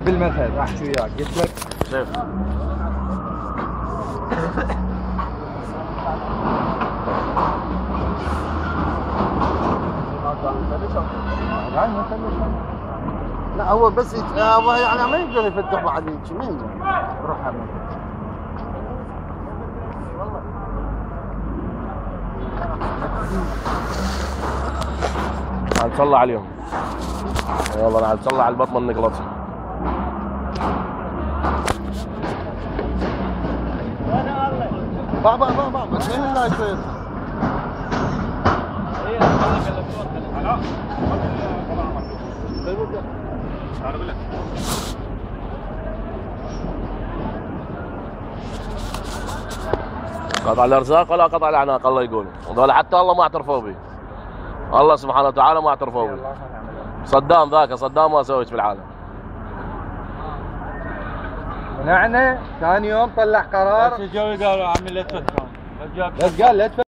بالمثل احكي وياك قلت لك شوف لا هو بس هو يعني ما يقدر يفتح بعد هيك ما يقدر روح تعال نطلع عليهم. يلا تعال نطلع على البطن نقلطها. بابا بس وين اللايت فين؟ قطع الارزاق ولا قطع الاعناق الله يقول، وذول حتى الله ما اعترفوا به. الله سبحانه وتعالى ما اعترفوا به. صدام ذاك صدام ما سويت في العالم. منعنا ثاني يوم طلع قرار. بس جو قالوا عمي لا تفتحون. بس قال لا تفتحون.